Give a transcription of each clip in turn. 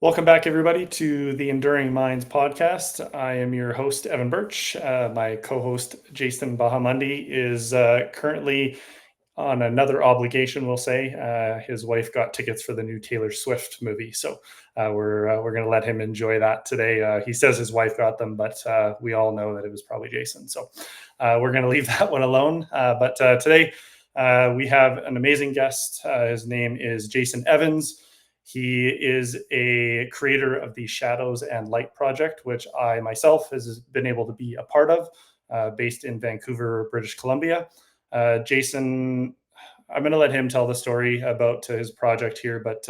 Welcome back, everybody, to the Enduring Minds podcast. I am your host, Evan Birch. My co-host, Jason Bahamundi, is currently on another obligation, we'll say. His wife got tickets for the new Taylor Swift movie, so we're going to let him enjoy that today. He says his wife got them, but we all know that it was probably Jason. So we're going to leave that one alone. But today we have an amazing guest. His name is Jason Evans. He is a creator of the Shadows and Light project, which I myself has been able to be a part of, based in Vancouver, British Columbia. Jason, I'm going to let him tell the story about his project here, but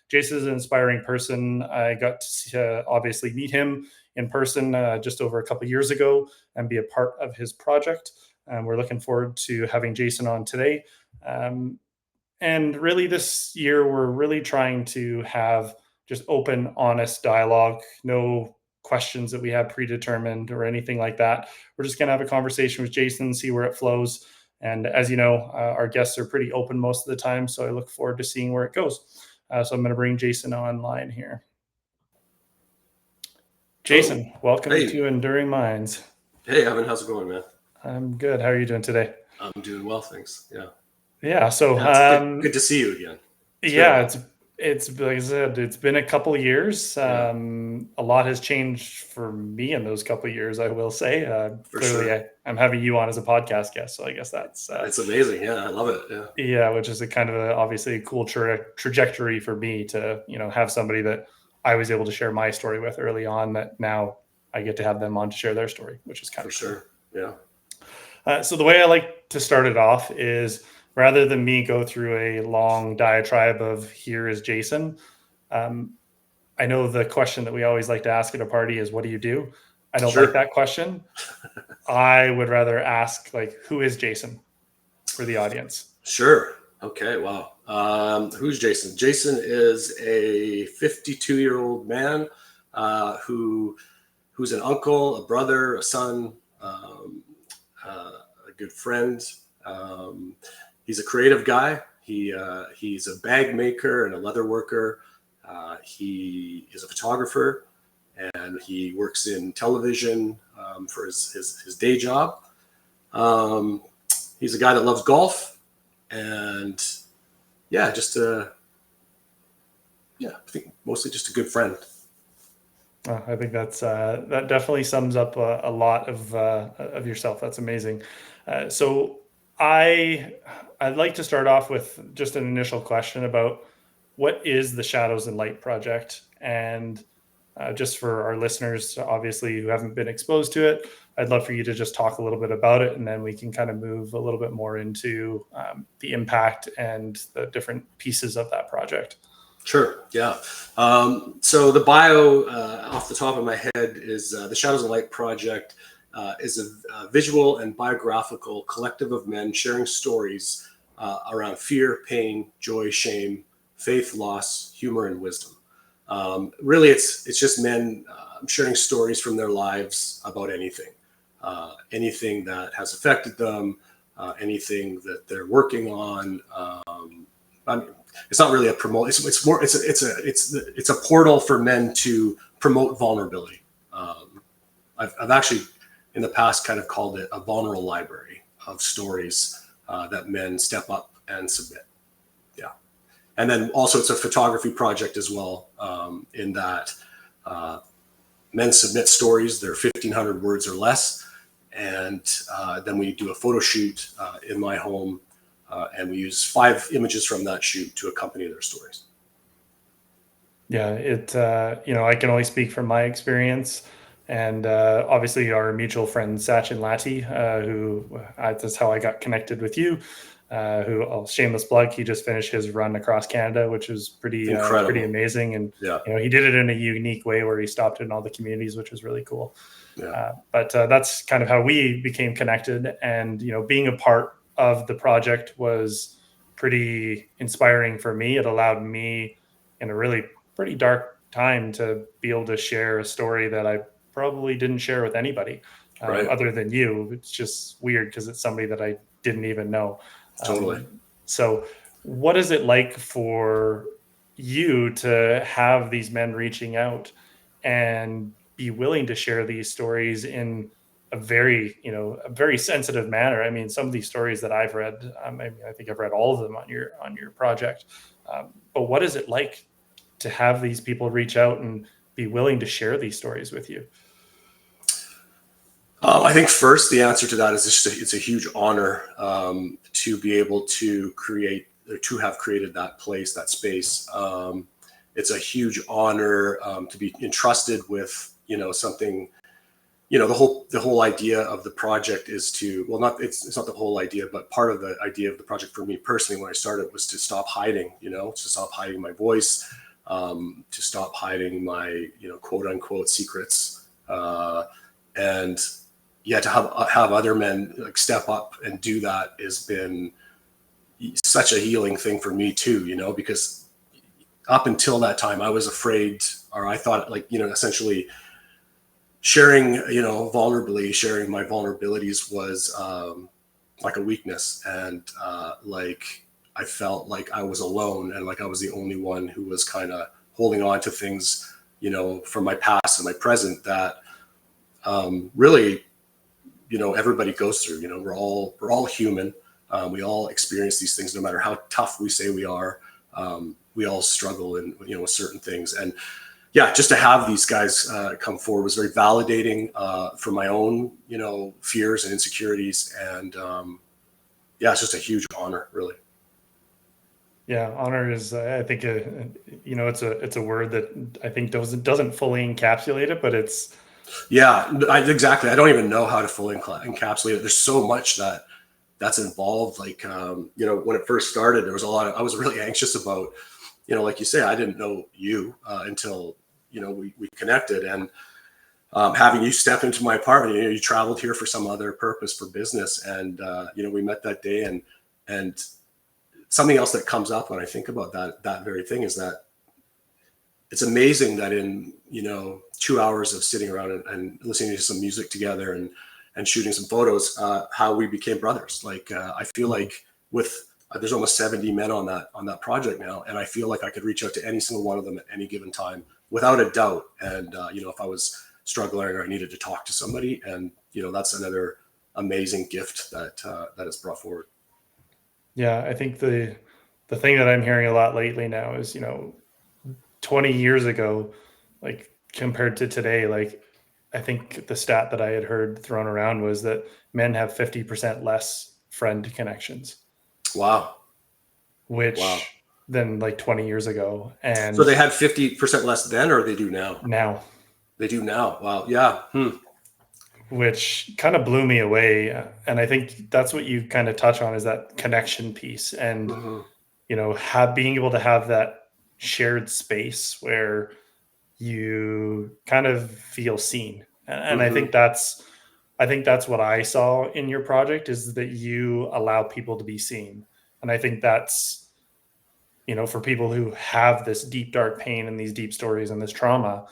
Jason is an inspiring person. I got to obviously meet him in person just over a couple of years ago and be a part of his project. And we're looking forward to having Jason on today. And really, this year, we're really trying to have just open, honest dialogue, no questions that we have predetermined or anything like that. We're just going to have a conversation with Jason, see where it flows. And as you know, our guests are pretty open most of the time, so I look forward to seeing where it goes. So I'm going to bring Jason online here. Jason, welcome to Enduring Minds. Hey, Evan, how's it going, man? I'm good. How are you doing today? I'm doing well, thanks. Yeah. So good to see you again. It's like I said, it's been a couple of years. A lot has changed for me in those couple of years, I will say. Clearly, sure. I'm having you on as a podcast guest, so I guess that's amazing. Yeah, I love it. Yeah, which is obviously a cool trajectory for me to have somebody that I was able to share my story with early on. That now I get to have them on to share their story, which is kind of cool. Sure. Yeah. So the way I like to start it off is, rather than me go through a long diatribe of here is Jason, I know the question that we always like to ask at a party is, what do you do? I don't like that question. I would rather ask, who is Jason for the audience? Sure. Okay. Wow. Who's Jason? Jason is a 52-year-old man who's an uncle, a brother, a son, a good friend. He's a creative guy. He's a bag maker and a leather worker. He is a photographer, and he works in television for his day job. He's a guy that loves golf, and I think mostly just a good friend. I think that definitely sums up a lot of yourself. That's amazing. So I'd like to start off with just an initial question about what is the Shadows and Light project, and just for our listeners, obviously, who haven't been exposed to it, I'd love for you to just talk a little bit about it, and then we can kind of move a little bit more into the impact and the different pieces of that project. Sure. Yeah. So the bio off the top of my head is the Shadows and Light project is a visual and biographical collective of men sharing stories around fear, pain, joy, shame, faith, loss, humor, and wisdom. Really, it's just men sharing stories from their lives about anything that has affected them, anything that they're working on. It's not really a promote. It's more. It's a portal for men to promote vulnerability. I've actually in the past kind of called it a vulnerable library of stories that men step up and submit. Yeah, and then also it's a photography project as well. In that men submit stories. They're 1,500 words or less, and then we do a photo shoot in my home. And we use 5 images from that shoot to accompany their stories. Yeah, I can only speak from my experience, and obviously our mutual friend Sachin Lati, who that's how I got connected with you. Who, shameless plug, he just finished his run across Canada, which was pretty amazing, and he did it in a unique way where he stopped in all the communities, which was really cool. Yeah. But that's kind of how we became connected, and being a part of the project was pretty inspiring for me. It allowed me in a really pretty dark time to be able to share a story that I probably didn't share with anybody other than you. It's just weird because it's somebody that I didn't even know. Totally. So what is it like for you to have these men reaching out and be willing to share these stories in a very, a very sensitive manner. I mean, some of these stories that I've read, I think I've read all of them on your project. But what is it like to have these people reach out and be willing to share these stories with you? I think first the answer to that is it's a huge honor to be able to create or to have created that place, that space. It's a huge honor to be entrusted with, something. The whole idea of the project is to, well, not it's not the whole idea, but part of the idea of the project for me personally when I started was to stop hiding, to stop hiding my voice, to stop hiding my, quote unquote secrets, and yeah, to have other men like step up and do that has been such a healing thing for me too, because up until that time I was afraid, or I thought like, essentially sharing, sharing my vulnerabilities was like a weakness. And like I felt like I was alone and like I was the only one who was kind of holding on to things, from my past and my present that really, everybody goes through. We're all human. We all experience these things, no matter how tough we say we are. We all struggle in, with certain things. And yeah, just to have these guys come forward was very validating for my own, fears and insecurities. And yeah, it's just a huge honor, really. Yeah, honor is, I think, it's a word that I think doesn't fully encapsulate it, but it's Yeah, exactly. I don't even know how to fully encapsulate it. There's so much that's involved. Like, when it first started, there was I was really anxious about, like you say, I didn't know you until, we connected. And having you step into my apartment, you traveled here for some other purpose, for business. And, we met that day. And something else that comes up when I think about that very thing is that it's amazing that in, 2 hours of sitting around and listening to some music together and shooting some photos, how we became brothers. Like, I feel like there's almost 70 men on that project now. And I feel like I could reach out to any single one of them at any given time without a doubt. And, if I was struggling or I needed to talk to somebody, and, that's another amazing gift that is brought forward. yeah. I think the thing that I'm hearing a lot lately now is, 20 years ago, like compared to today, like I think the stat that I had heard thrown around was that men have 50% less friend connections, Wow. Wow. which than like 20 years ago. So And they had 50% less then, or they do now? now, They do now. Wow. Yeah. which kind of blew me away. And I think that's what you kind of touch on is that connection piece. And, Hmm. being able to have that shared space where you kind of feel seen. And Hmm. I think that's what I saw in your project is that you allow people to be seen. And I think that's, for people who have this deep dark pain and these deep stories and this trauma,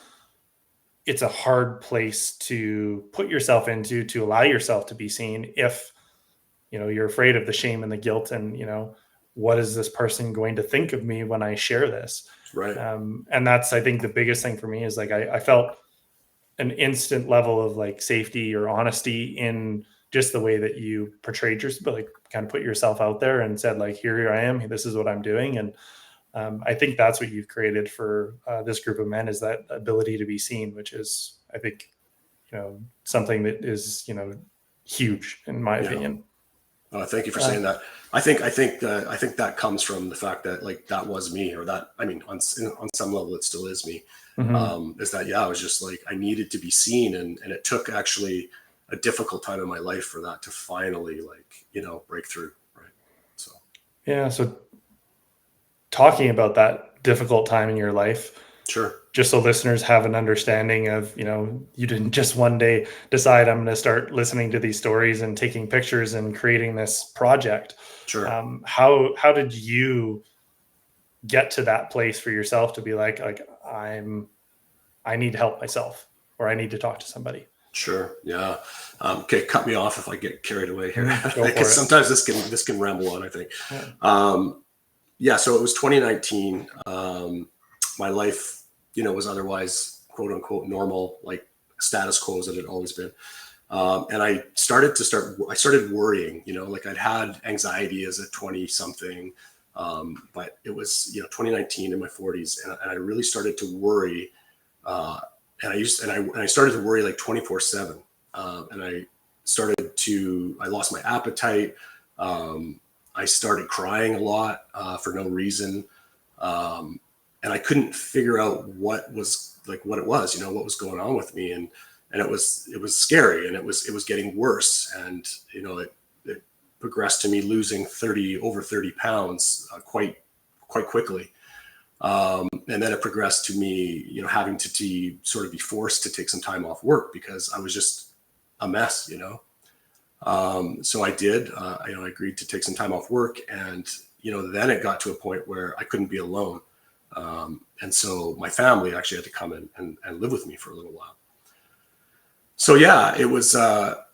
it's a hard place to put yourself into to allow yourself to be seen if, you're afraid of the shame and the guilt and, what is this person going to think of me when I share this? Right. And that's, I think, the biggest thing for me is like I felt an instant level of like safety or honesty in just the way that you portrayed yourself, but like kind of put yourself out there and said like, here I am, this is what I'm doing. And I think that's what you've created for this group of men is that ability to be seen, which is, I think, something that is, huge in my Yeah. opinion. Thank you for Uh, saying that. I think that comes from the fact that like that was me, or that, I mean, on some level it still is me. mhm. Is that, yeah, I was just like, I needed to be seen, and it took actually a difficult time in my life for that to finally, like, break through. Right. So Yeah. So talking about that difficult time in your life, sure. just so listeners have an understanding of, you didn't just one day decide I'm going to start listening to these stories and taking pictures and creating this project. Sure. How did you get to that place for yourself to be like I need help myself or I need to talk to somebody? Sure. Yeah. Okay. Cut me off if I get carried away here, Go for because it. sometimes this can ramble on, I think. Yeah. Um, yeah, so it was 2019. My life, was otherwise quote unquote normal, like status quo as it had always been. And I started worrying, like I'd had anxiety as a 20 something. But it was, 2019 in my 40s. And I really started to worry. And I started to worry like 24/7. And I lost my appetite. I started crying a lot, for no reason. And I couldn't figure out what it was, what was going on with me. And it was scary, and it was getting worse. And, it progressed to me losing over 30 pounds, quite quickly. And then it progressed to me, having to sort of be forced to take some time off work because I was just a mess. So I did, I agreed to take some time off work, and, then it got to a point where I couldn't be alone. And so my family actually had to come in and live with me for a little while. So yeah, it was a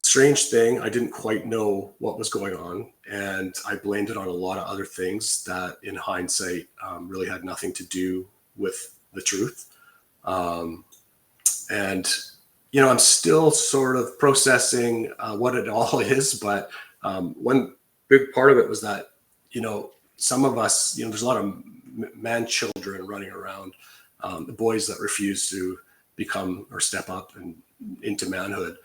strange thing. I didn't quite know what was going on, and I blamed it on a lot of other things that, in hindsight, really had nothing to do with the truth. And I'm still sort of processing what it all is, but one big part of it was that some of us, there's a lot of man children running around, the boys that refuse to become or step up and into manhood.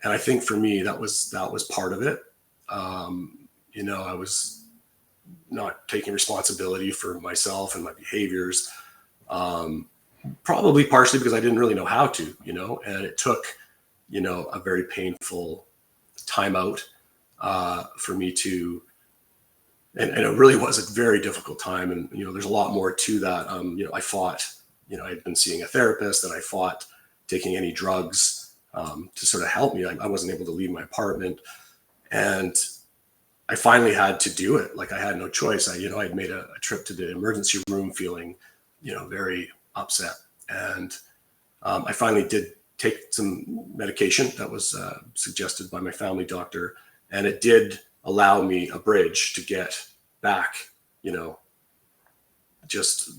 And I think for me, that was part of it. I was not taking responsibility for myself and my behaviors, probably partially because I didn't really know how to, and it took, a very painful time out, for me to, and it really was a very difficult time. And, there's a lot more to that. I fought, I'd been seeing a therapist, and I fought taking any drugs, to sort of help me. I wasn't able to leave my apartment, and I finally had to do it. Like I had no choice. I'd made a trip to the emergency room feeling, very upset. And I finally did take some medication that was suggested by my family doctor. And it did allow me a bridge to get back, just,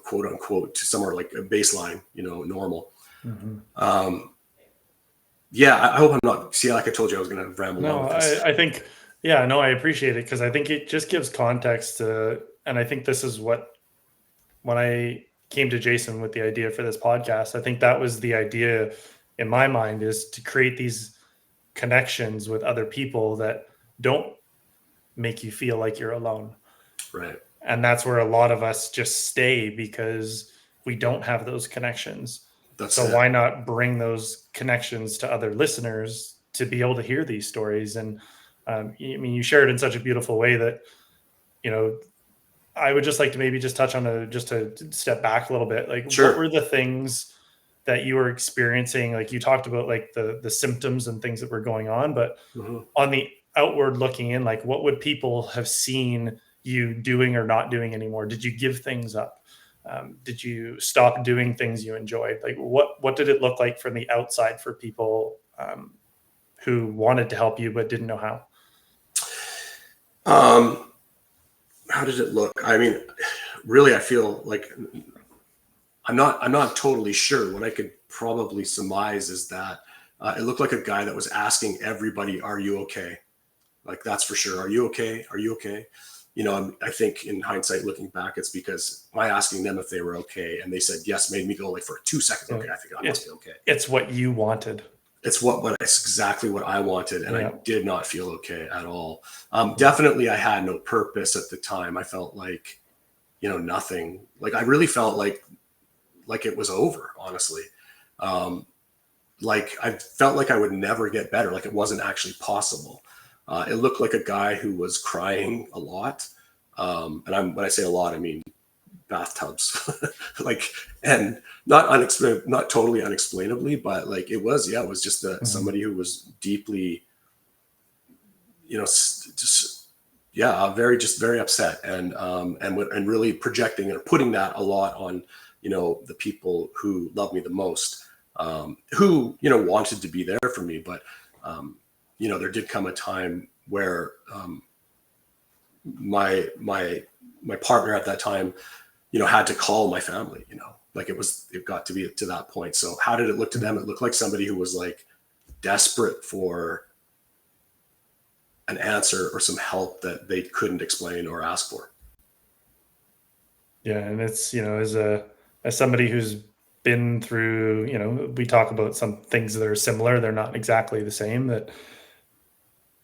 quote unquote, to somewhere like a baseline, normal. Mm-hmm. Yeah, I hope I'm not, see, like I told you, I was going to ramble on No, with this. I think, yeah, no, I appreciate it because I think it just gives context to, and I think this is what, when I came to Jason with the idea for this podcast, I think that was the idea in my mind, is to create these connections with other people that don't make you feel like you're alone. Right. And that's where a lot of us just stay because we don't have those connections. So why not bring those connections to other listeners to be able to hear these stories? And you shared in such a beautiful way that, I would just like to maybe just touch on just to step back a little bit. Like, Sure. What were the things that you were experiencing? Like you talked about like the symptoms and things that were going on, but on the outward looking in, like what would people have seen you doing or not doing anymore? Did you give things up? Did you stop doing things you enjoyed? Like what did it look like from the outside for people who wanted to help you but didn't know how? How did it look? I mean, really, I feel like I'm not totally sure. What I could probably surmise is that it looked like a guy that was asking everybody, "Are you okay?" Like, that's for sure. Are you okay? Are you okay? I think in hindsight, looking back, it's because my asking them if they were okay and they said yes made me go like for 2 seconds. Okay, I think I must be okay. It's what you wanted. It's exactly what I wanted. And I did not feel okay at all. Definitely, I had no purpose at the time. I felt like, nothing. Like I really felt like it was over, honestly. Like I felt like I would never get better. Like it wasn't actually possible. It looked like a guy who was crying a lot. And when I say a lot, I mean bathtubs, and not totally unexplainably, but like it was just somebody who was deeply, very upset, and really projecting and putting that a lot on, the people who love me the most, who, wanted to be there for me. But, there did come a time where, my partner at that time, had to call my family, like it got to be to that point. So how did it look to them? It looked like somebody who was like desperate for an answer or some help that they couldn't explain or ask for. Yeah, and it's, as somebody who's been through, we talk about some things that are similar, they're not exactly the same, that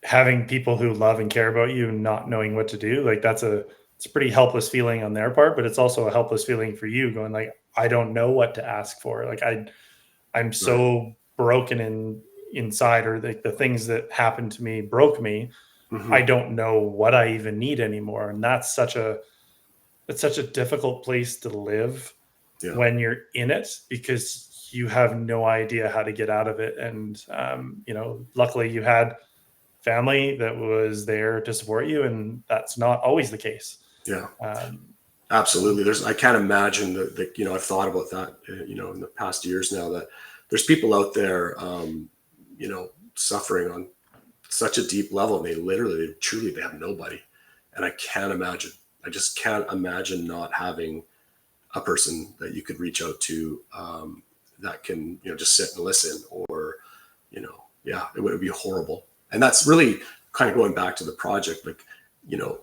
having people who love and care about you and not knowing what to do, like it's a pretty helpless feeling on their part, but it's also a helpless feeling for you going like, I don't know what to ask for. Like I'm Right. so broken inside, or like the things that happened to me broke me. I Mm-hmm. don't know what I even need anymore. And it's such a difficult place to live Yeah. when you're in it, because you have no idea how to get out of it. And luckily you had family that was there to support you, and that's not always the case. Yeah. Um, so Absolutely. I can't imagine that, I've thought about that, in the past years now, that there's people out there, suffering on such a deep level, and they have nobody. And I just can't imagine not having a person that you could reach out to, that can, just sit and listen, or, yeah, it would be horrible. And that's really kind of going back to the project, like, you know,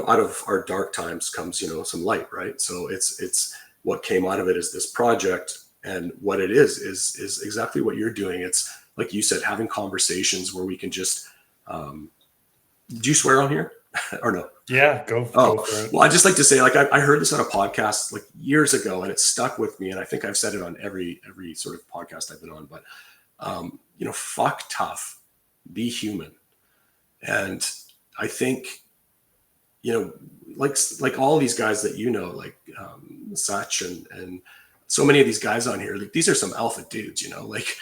out of our dark times comes, some light, right? So it's what came out of it is this project, and what it is exactly what you're doing. It's like you said, having conversations where we can just, do you swear on here or no? yeah, go Oh, for it. well, I just like to say, like, I heard this on a podcast like years ago, and it stuck with me. And I think I've said it on every sort of podcast I've been on, but, fuck tough, be human. And I think, like all these guys that, like, Such, and so many of these guys on here, like, these are some alpha dudes, like,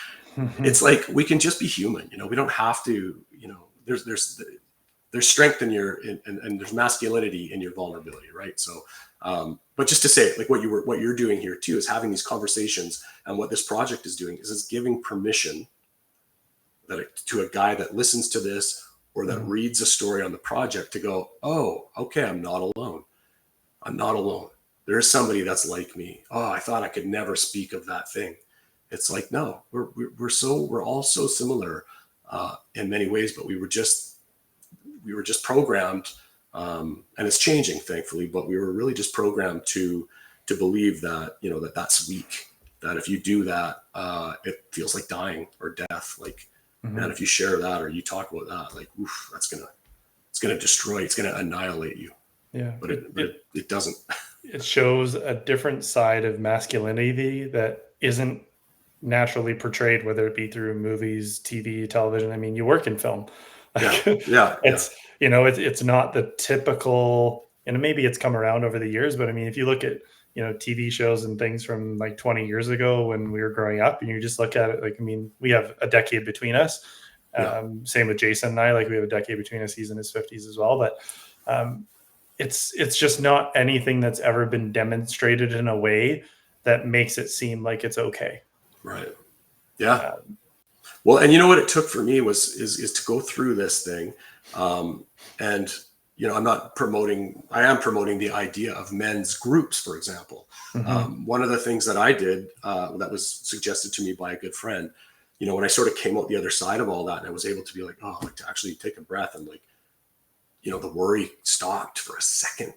it's like, we can just be human, we don't have to, there's strength in and there's masculinity in your vulnerability, right? So, but just to say, like, what you're doing here too is having these conversations, and what this project is doing is it's giving permission to a guy that listens to this, or that reads a story on the project, to go, oh, okay, I'm not alone. I'm not alone. There's somebody that's like me. Oh, I thought I could never speak of that thing. It's like, no, we're all so similar, in many ways, but we were just programmed, and it's changing, thankfully, but we were really just programmed to believe that, that's weak, that if you do that, it feels like dying or death. Like, man, if you share that, or you talk about that, like, oof, it's gonna destroy, it's gonna annihilate you. Yeah, But it doesn't. it shows a different side of masculinity that isn't naturally portrayed, whether it be through movies, TV, television. I mean, you work in film. Yeah, Like, yeah, yeah, it's not the typical, and maybe it's come around over the years, but I mean, if you look at, TV shows and things from like 20 years ago when we were growing up, and you just look at it, like, I mean, we have a decade between us. yeah. Same with Jason and I, like, we have a decade between us. He's in his 50s as well. But it's just not anything that's ever been demonstrated in a way that makes it seem like it's okay. Right. Yeah. Um, Well, and what it took for me is to go through this thing, and I am promoting the idea of men's groups, for example. One of the things that I did, that was suggested to me by a good friend, when I sort of came out the other side of all that, and I was able to be like, oh, like, to actually take a breath, and, like, the worry stopped for a second,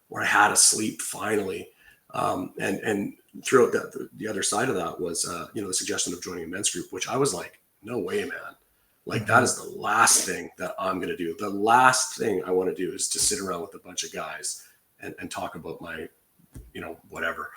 where I had a sleep finally. And throughout the other side of that was, the suggestion of joining a men's group, which I was like, no way, man. Like, that is the last thing that I'm going to do. The last thing I want to do is to sit around with a bunch of guys and talk about my, whatever.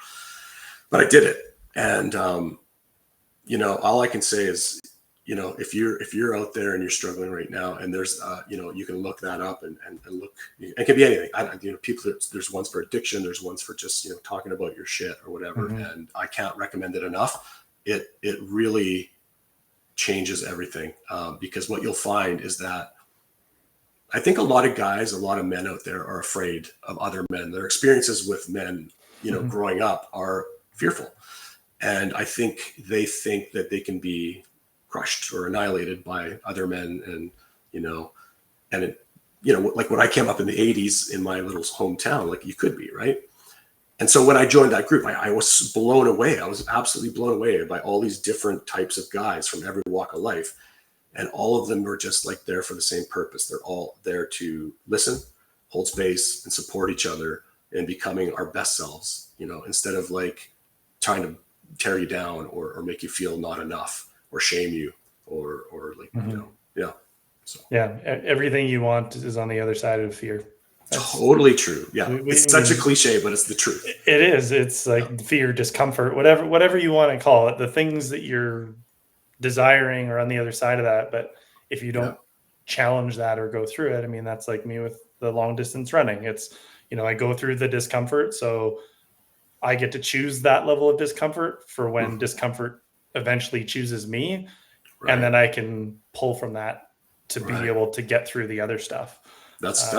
But I did it. And, all I can say is, if you're out there and you're struggling right now, and there's, you can look that up and look, it could be anything. People, there's ones for addiction, there's ones for just, talking about your shit or whatever. And I can't recommend it enough. It really changes everything. Because what you'll find is that I think a lot of men out there are afraid of other men. Their experiences with men, growing up, are fearful. And I think they think that they can be crushed or annihilated by other men, and and like when I came up in the 80s in my little hometown, like you could be, right? And so when I joined that group, I was blown away. I was absolutely blown away by all these different types of guys from every walk of life. And all of them were just like there for the same purpose. They're all there to listen, hold space, and support each other in becoming our best selves, instead of like trying to tear you down or make you feel not enough or shame you or like, yeah. So yeah, everything you want is on the other side of fear. Totally true. Yeah. It's such a cliche, but it's the truth. It is. It's like fear, discomfort, whatever you want to call it, the things that you're desiring are on the other side of that. But if you don't challenge that or go through it, I mean, that's like me with the long distance running. It's, I go through the discomfort. So I get to choose that level of discomfort for when discomfort eventually chooses me. Right. And then I can pull from that to be able to get through the other stuff. That's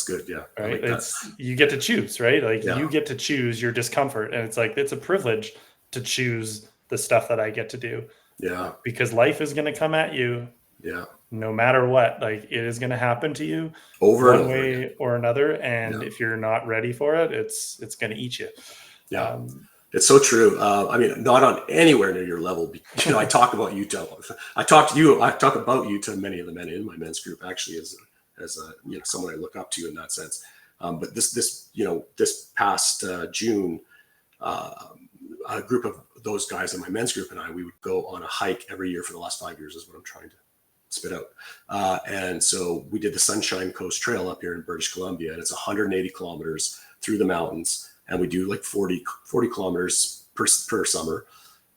good. Yeah. Right. Like you get to choose, right? Like you get to choose your discomfort. And it's like, it's a privilege to choose the stuff that I get to do. Yeah. Because life is going to come at you. Yeah. No matter what, like it is going to happen to you over one way or another. And if you're not ready for it, it's going to eat you. Yeah. It's so true. I mean, not on anywhere near your level. I talk about you. I talk about you to many of the men in my men's group, actually, as someone I look up to in that sense. But this past June, a group of those guys in my men's group and we would go on a hike every year for the last 5 years, is what I'm trying to spit out. And so we did the Sunshine Coast Trail up here in British Columbia, and it's 180 kilometers through the mountains. And we do like 40 kilometers per summer.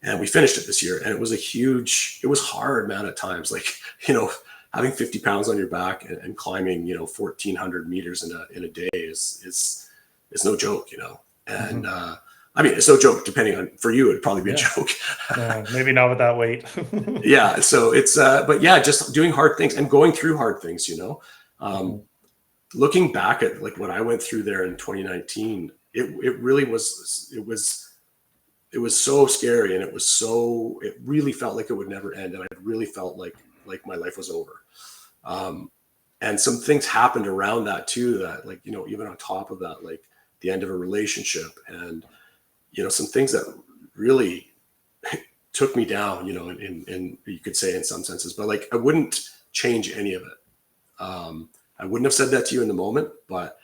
And we finished it this year. And it was hard, man, at times. Like, having 50 pounds on your back and climbing, 1,400 meters in a day is no joke, And I mean, it's no joke, depending on, for you, it'd probably be a joke. Maybe not with that weight. Yeah. So it's, but yeah, just doing hard things and going through hard things, Looking back at like what I went through there in 2019, it really was, it was so scary, and it really felt like it would never end. And I really felt like my life was over. And some things happened around that too, that like, even on top of that, like the end of a relationship and, some things that really took me down, in you could say in some senses, but like, I wouldn't change any of it. I wouldn't have said that to you in the moment, but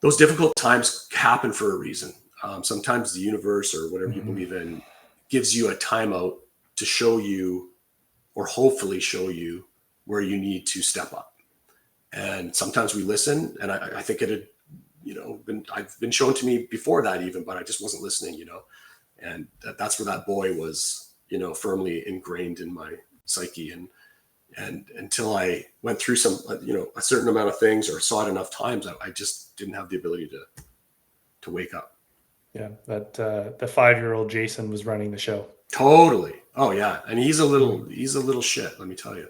those difficult times happen for a reason. Sometimes the universe or whatever you believe in gives you a timeout to show you, or hopefully show you, where you need to step up. And sometimes we listen, and I think it had, I've been shown to me before that even, but I just wasn't listening, and that's where that boy was, firmly ingrained in my psyche. And until I went through some, a certain amount of things or saw it enough times, I just didn't have the ability to wake up. Yeah. That the 5-year-old Jason was running the show. Totally. Oh yeah. And he's a little shit, let me tell you.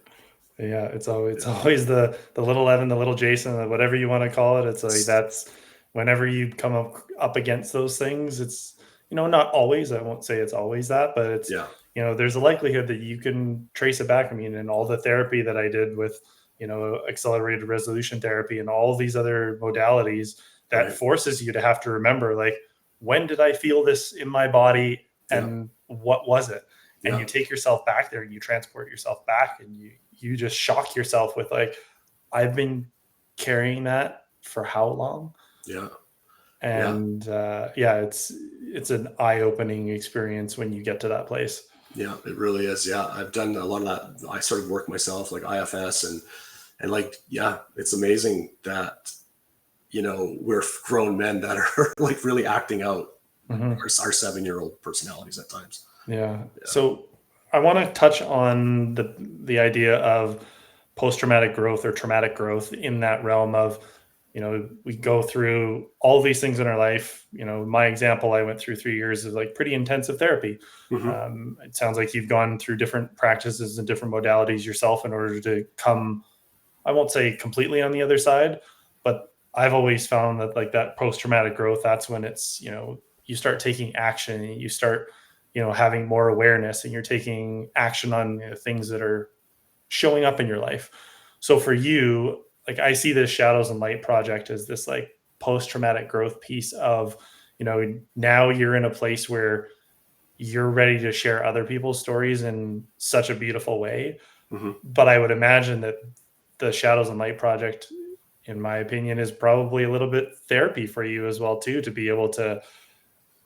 Yeah. It's always the little Evan, the little Jason, whatever you want to call it. It's like, that's whenever you come up against those things, it's, not always, I won't say it's always that, but it's, there's a likelihood that you can trace it back. I mean, and all the therapy that I did with, accelerated resolution therapy and all these other modalities that forces you to have to remember, like, when did I feel this in my body and what was it? And you take yourself back there and you transport yourself back, and you just shock yourself with like, I've been carrying that for how long? Yeah. And it's an eye-opening experience when you get to that place. Yeah, it really is. Yeah. I've done a lot of that. I started work myself, like IFS and like, it's amazing that, we're grown men that are like really acting out our 7-year-old personalities at times. Yeah. So I want to touch on the idea of post-traumatic growth or traumatic growth in that realm of, we go through all these things in our life. My example, I went through 3 years of like pretty intensive therapy. It sounds like you've gone through different practices and different modalities yourself in order to come, I won't say completely on the other side, but I've always found that like that post-traumatic growth, that's when it's, you start taking action and you start, having more awareness, and you're taking action on things that are showing up in your life. So for you, like I see this Shadows and Light project as this like post-traumatic growth piece of, now you're in a place where you're ready to share other people's stories in such a beautiful way. Hmm. But I would imagine that the Shadows and Light project, in my opinion, is probably a little bit therapy for you as well too, to be able to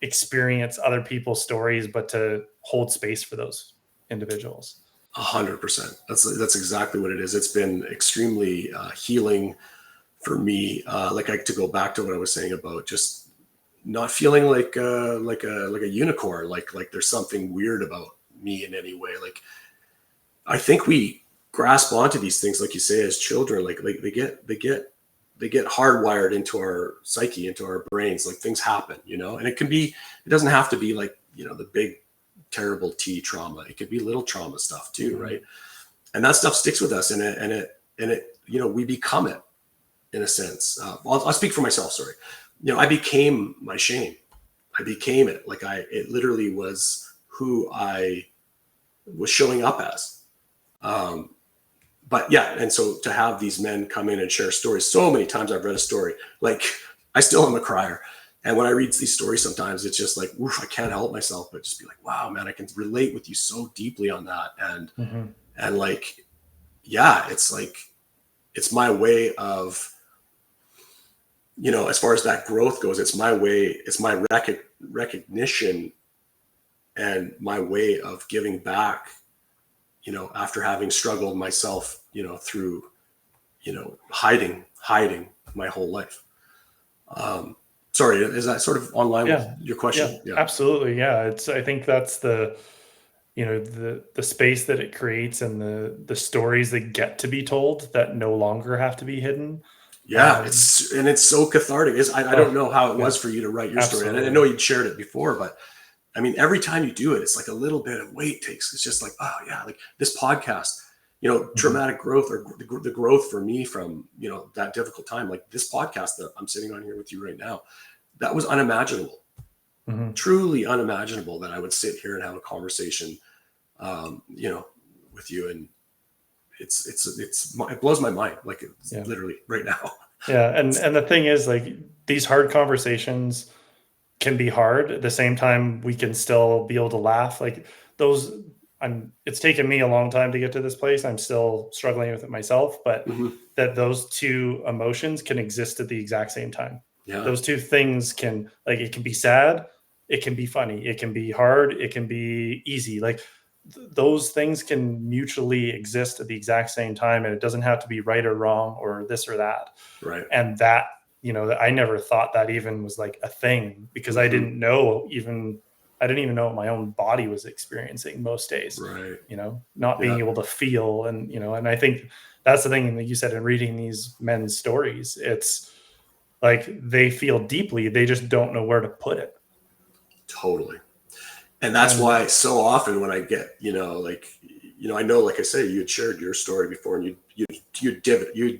experience other people's stories, but to hold space for those individuals. 100%. That's exactly what it is. It's been extremely healing for me. To go back to what I was saying about just not feeling like a unicorn, like there's something weird about me in any way. Like I think we grasp onto these things, like you say, as children. Like they get hardwired into our psyche, into our brains. Like things happen, and it doesn't have to be like the big terrible T trauma. It could be little trauma stuff too, Mm-hmm. right? And that stuff sticks with us, and we become it in a sense. I'll speak for myself. Sorry, I became my shame. I became it. Like it literally was who I was showing up as. But yeah, and so to have these men come in and share stories, so many times I've read a story, like I still am a crier. And when I read these stories, sometimes it's just like, oof, I can't help myself, but just be like, wow, man, I can relate with you so deeply on that. Mm-hmm. And like, yeah, it's like, it's my way of, as far as that growth goes, it's my way, it's my recognition and my way of giving back, after having struggled myself, through, hiding my whole life. Sorry, is that sort of online with your question? Yeah, absolutely. Yeah. I think that's the space that it creates, and the stories that get to be told that no longer have to be hidden. Yeah, it's so cathartic. I don't know how it was Yeah, for you to write your story. And I absolutely. know you'd shared it before, but I mean, every time you do it, it's like a little bit of weight takes. It's just like, oh yeah, like this podcast, Mm-hmm. traumatic growth, or the growth for me from, that difficult time, like this podcast that I'm sitting on here with you right now, that was unimaginable, Mm-hmm. truly unimaginable that I would sit here and have a conversation, with you. And it blows my mind. Like it's literally right now. Yeah. And the thing is, like, these hard conversations can be hard. At the same time, we can still be able to laugh. Like those, it's taken me a long time to get to this place. I'm still struggling with it myself, but Mm-hmm. that those two emotions can exist at the exact same time. Yeah. Those two things can, like, it can be sad, it can be funny, it can be hard, it can be easy. Like those things can mutually exist at the exact same time. And it doesn't have to be right or wrong or this or that. Right. And that, I never thought that even was like a thing, because Mm-hmm. I didn't even know what my own body was experiencing most days. Right. Not being able to feel, and I think that's the thing that you said in reading these men's stories. It's like they feel deeply, they just don't know where to put it. Totally. And that's why so often when I get, I know, like I say, you had shared your story before, and you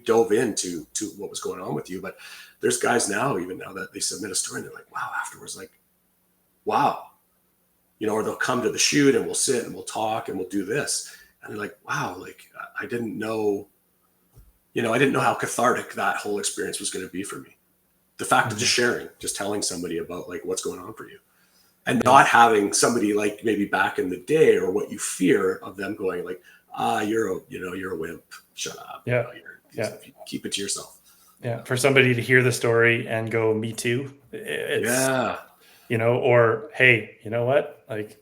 dove into what was going on with you. But there's guys now, even now, that they submit a story and they're like, wow, afterwards, like, wow, or they'll come to the shoot and we'll sit and we'll talk and we'll do this. And they're like, wow, like I didn't know how cathartic that whole experience was going to be for me. The fact of just sharing, just telling somebody about like what's going on for you. And not having somebody like maybe back in the day, or what you fear of them going like, you're a wimp. Shut up. Yeah. Keep it to yourself. Yeah. For somebody to hear the story and go, me too. Or, hey, you know what? Like,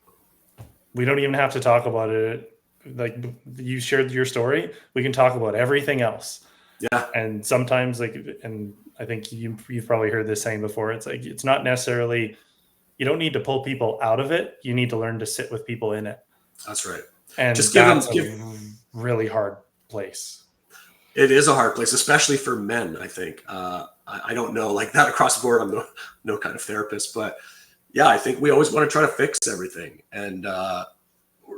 we don't even have to talk about it. Like, you shared your story. We can talk about everything else. Yeah. And sometimes, like, and I think you've probably heard this saying before. It's like, it's not necessarily, you don't need to pull people out of it. You need to learn to sit with people in it. That's right. And just that's a really hard place. It is a hard place, especially for men, I think. I don't know, like that across the board. I'm no kind of therapist, but yeah, I think we always want to try to fix everything. And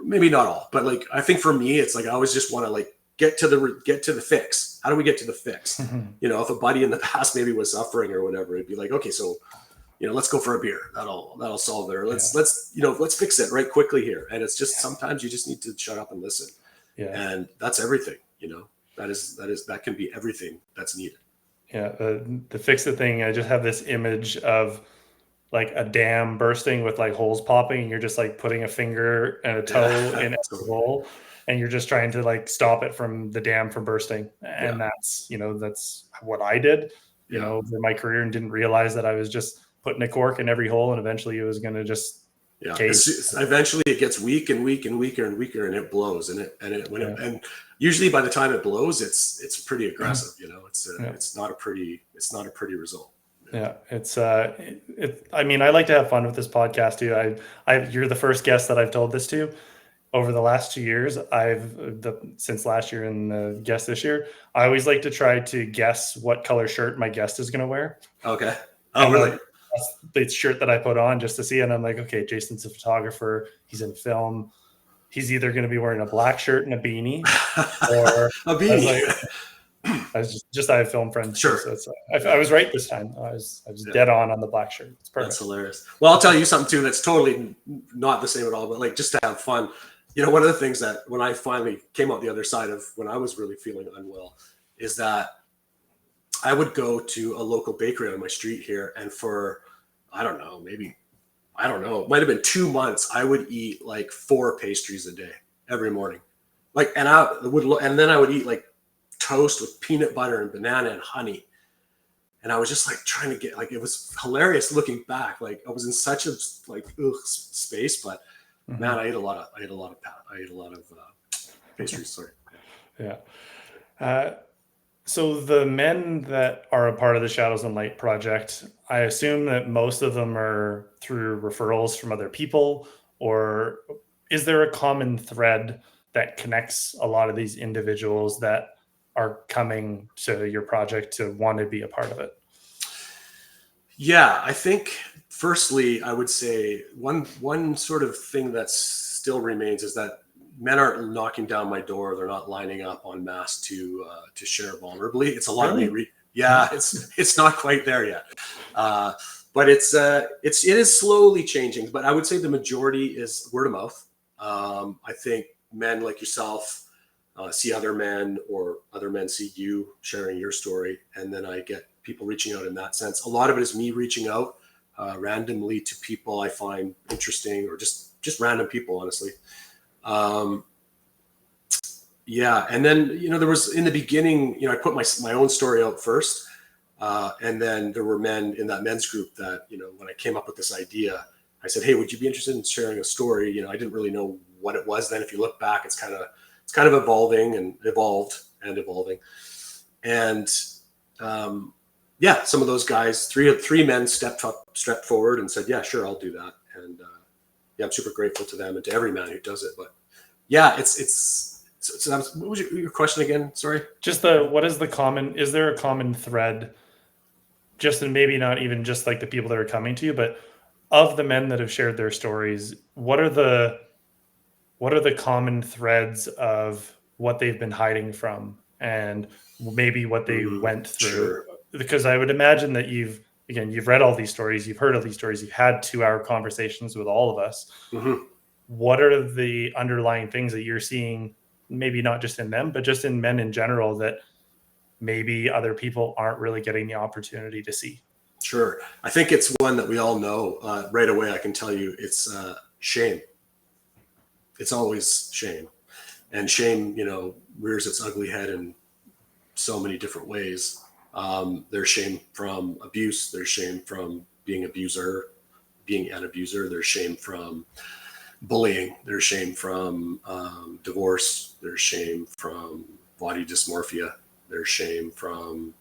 maybe not all, but like, I think for me, it's like, I always just want to like get to the fix. How do we get to the fix? If a buddy in the past maybe was suffering or whatever, it'd be like, okay, so let's go for a beer. That'll solve it. Or let's fix it right quickly here. And it's just sometimes you just need to shut up and listen. Yeah. And that's everything. That can be everything that's needed. Yeah, the fix it thing. I just have this image of like a dam bursting with like holes popping, and you're just like putting a finger and a toe Yeah. in every So, hole, and you're just trying to like stop it from the dam from bursting. yeah. And that's what I did, Yeah. over my career, and didn't realize that I was just putting a cork in every hole, and eventually it was going to just Yeah. cave. Eventually it gets weak and weak and weaker and weaker, and it blows. And usually by the time it blows, it's pretty aggressive. It's not a pretty result. Yeah, I mean, I like to have fun with this podcast too. You're the first guest that I've told this to over the last 2 years. Since last year and the guest this year, I always like to try to guess what color shirt my guest is going to wear. Okay. Oh, And really? that's the shirt that I put on just to see. And I'm like, okay, Jason's a photographer. He's in film. He's either going to be wearing a black shirt and a beanie, or A beanie. I was just I have film friends. Sure. So I was right this time. I was dead on the black shirt. It's perfect. That's hilarious. Well, I'll tell you something too that's totally not the same at all, but like just to have fun. One of the things that when I finally came out the other side of when I was really feeling unwell is that I would go to a local bakery on my street here, and for I don't know, it might have been 2 months, I would eat like 4 pastries a day every morning. And then I would eat like toast with peanut butter and banana and honey. And I was just like trying to get, like, it was hilarious looking back. Like I was in such a space, but man, I ate a lot of pastries. Sorry. Yeah. So the men that are a part of the Shadows and Light project, I assume that most of them are through referrals from other people, or is there a common thread that connects a lot of these individuals that are coming to your project to want to be a part of it? Yeah, I think firstly, I would say one sort of thing that still remains is that men aren't knocking down my door. They're not lining up en masse to share vulnerably. It's a lot of me. It's not quite there yet, but it is slowly changing. But I would say the majority is word of mouth. I think men like yourself see other men, or other men see you sharing your story, and then I get people reaching out in that sense. A lot of it is me reaching out randomly to people I find interesting, or just random people, honestly. And then there was, in the beginning, I put my own story out first, and then there were men in that men's group that when I came up with this idea, I said, hey, would you be interested in sharing a story? I didn't really know what it was then. If you look back, it's kind of evolving and evolving. And some of those guys, three men stepped forward and said, yeah, sure, I'll do that. And I'm super grateful to them and to every man who does it. But yeah, what was your question again? Sorry. Just is there a common thread, just, and maybe not even just like the people that are coming to you, but of the men that have shared their stories, what are the common threads of what they've been hiding from, and maybe what they went through? Sure. Because I would imagine that you've read all these stories, you've heard all these stories, you've had 2-hour conversations with all of us. Mm-hmm. What are the underlying things that you're seeing, maybe not just in them, but just in men in general, that maybe other people aren't really getting the opportunity to see? Sure. I think it's one that we all know right away. I can tell you it's shame. It's always shame. And shame, rears its ugly head in so many different ways. There's shame from abuse. There's shame from being an abuser. There's shame from bullying. There's shame from divorce. There's shame from body dysmorphia. There's shame from,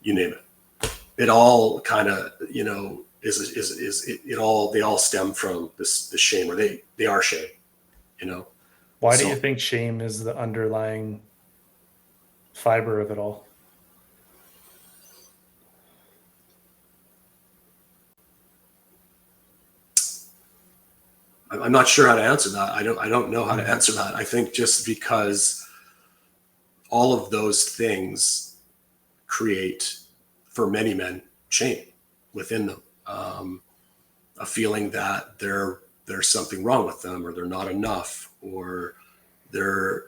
you name it. It all kind of, they all stem from this shame, or they are shame, Why do you think shame is the underlying fiber of it all? I'm not sure how to answer that. I don't know how to answer that. I think just because all of those things create, for many men, shame within them, a feeling that there's something wrong with them, or they're not enough, or they're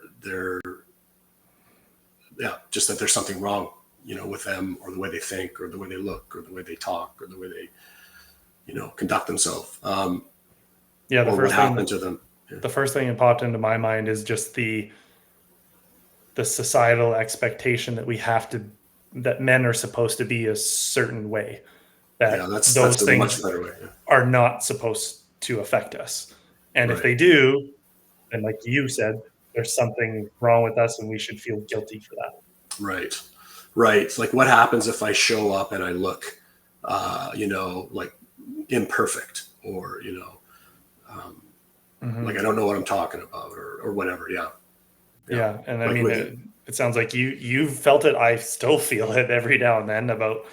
just that there's something wrong, with them, or the way they think, or the way they look, or the way they talk, or the way they, conduct themselves, Yeah, or what happened to them. the first thing that popped into my mind is just the societal expectation that that men are supposed to be a certain way, Yeah, that that's those a much things better way. Yeah. are not supposed to affect us. And if Right. they do, then like you said, there's something wrong with us and we should feel guilty for that. Right. Right. Like, what happens if I show up and I look, like imperfect, or, like I don't know what I'm talking about, or whatever. Yeah. Yeah. And I Like mean, with, it sounds like you've felt it. I still feel it every now and then about,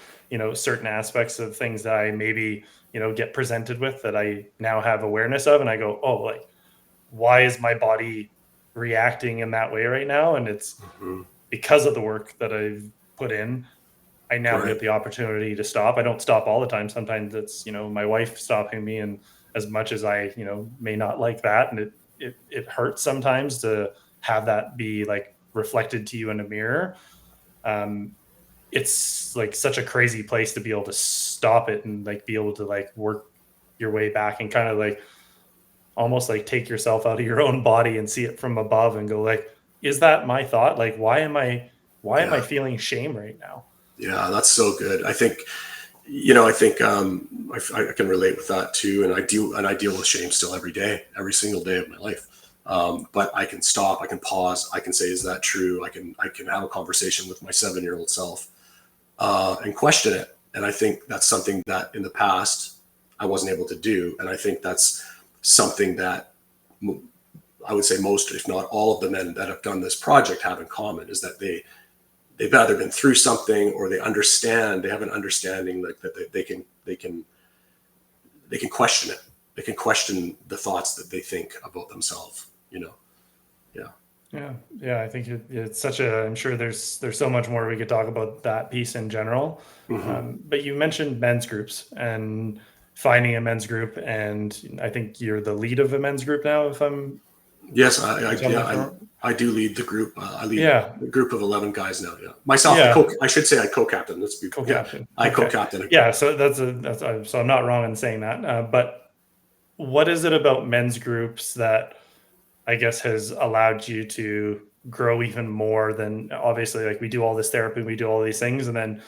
certain aspects of things that I maybe, get presented with that I now have awareness of. And I go, oh, like, why is my body reacting in that way right now? And it's Mhm. because of the work that I've put in. I now Right. get the opportunity to stop. I don't stop all the time. Sometimes it's, my wife stopping me, and as much as I, may not like that, and it hurts sometimes to have that be like reflected to you in a mirror. Um, it's like such a crazy place to be able to stop it and like be able to like work your way back and kind of like almost like take yourself out of your own body and see it from above and go like, is that my thought? Like, why am I Yeah. feeling shame right now? Yeah. That's so good. I think I can relate with that too, and I deal with shame still every day, every single day of my life. But I can stop, I can pause, I can say, "Is that true?" I can have a conversation with my 7-year-old self, and question it. And I think that's something that in the past I wasn't able to do, and I think that's something that I would say most, if not all, of the men that have done this project have in common, is that they've either been through something, or they have an understanding, like that they can question it. They can question the thoughts that they think about themselves. Yeah. Yeah, yeah, I think it's such a. I'm sure there's so much more we could talk about that piece in general. Hmm. But you mentioned men's groups and finding a men's group, and I think you're the lead of a men's group now. If I'm Yes, tell me if I'm wrong. I do lead the group. I lead Yeah, a group of 11 guys now. Yeah, myself. yeah, I should say I co-captain. Let's be. Yeah, co-captain. I Okay, co-captain a yeah. group. So so I'm not wrong in saying that. But what is it about men's groups that I guess has allowed you to grow even more than obviously like we do all this therapy, we do all these things, and then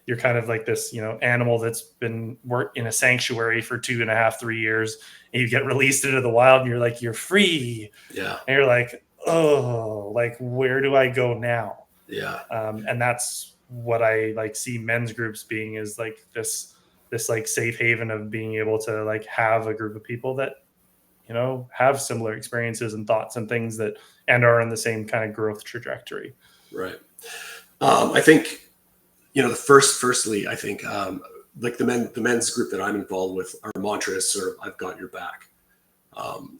you're kind of like this, animal that's been worked in a sanctuary for 2.5, 3 years, and you get released into the wild and you're like, you're free. Yeah, And you're like, oh, like where do I go now? yeah, And that's what I like see men's groups being is like this like safe haven of being able to like have a group of people that have similar experiences and thoughts and things that and are in the same kind of growth trajectory. right. I think firstly, I think like the men's group that I'm involved with, our mantra is sort of "I've got your back."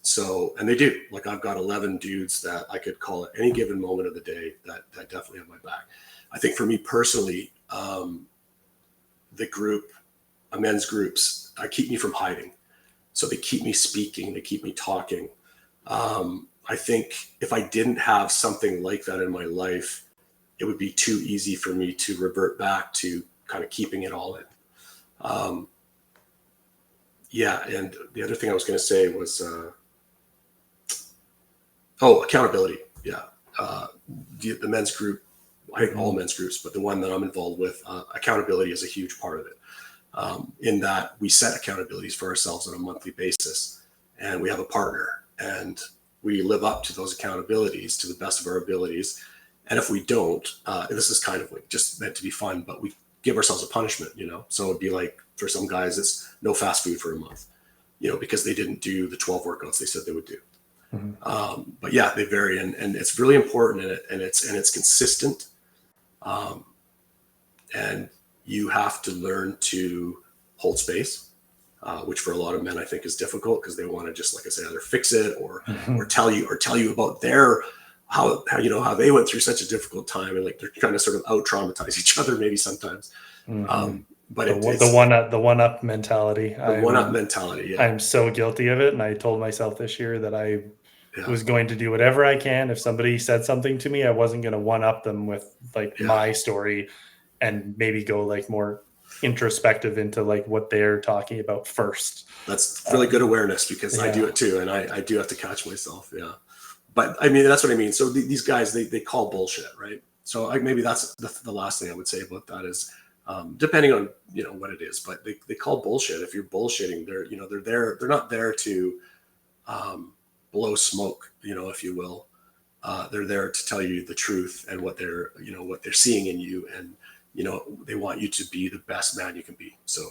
So, and they do. Like, I've got 11 dudes that I could call at any given moment of the day that definitely have my back. I think for me personally, the group, men's groups, keep me from hiding. So they keep me speaking, they keep me talking. I think if I didn't have something like that in my life, it would be too easy for me to revert back to kind of keeping it all in. Um, yeah, and the other thing I was going to say was, accountability. Yeah, the men's group, I think all Mhm. men's groups, but the one that I'm involved with, accountability is a huge part of it. In that we set accountabilities for ourselves on a monthly basis, and we have a partner, and we live up to those accountabilities to the best of our abilities. And if we don't, this is kind of like just meant to be fun, but we give ourselves a punishment. So it'd be like, for some guys, it's no fast food for a month, because they didn't do the 12 workouts they said they would do. Mhm. But yeah, they vary, and it's really important, and it's consistent. Um, and you have to learn to hold space, which for a lot of men I think is difficult, because they want to just, like I say, either fix it or Mhm. tell you about their how they went through such a difficult time, and like they're trying to sort of out traumatize each other maybe sometimes. Mhm. But The one up mentality. the one up I'm mentality. Yeah, I'm so guilty of it, and I told myself this year that I Yeah. was going to do whatever I can. If somebody said something to me, I wasn't going to one up them with like Yeah. my story and maybe go like more introspective into like what they're talking about first. That's really good awareness, because I do Yeah. it too. And I do have to catch myself. Yeah. But I mean, that's what I mean. So these guys, they call bullshit, right? So maybe that's the last thing I would say about that is, depending on, what it is, but they call bullshit. If you're bullshitting, they're not there to, blow smoke, if you will. They're there to tell you the truth and what they're seeing in you. And, they want you to be the best man you can be. So,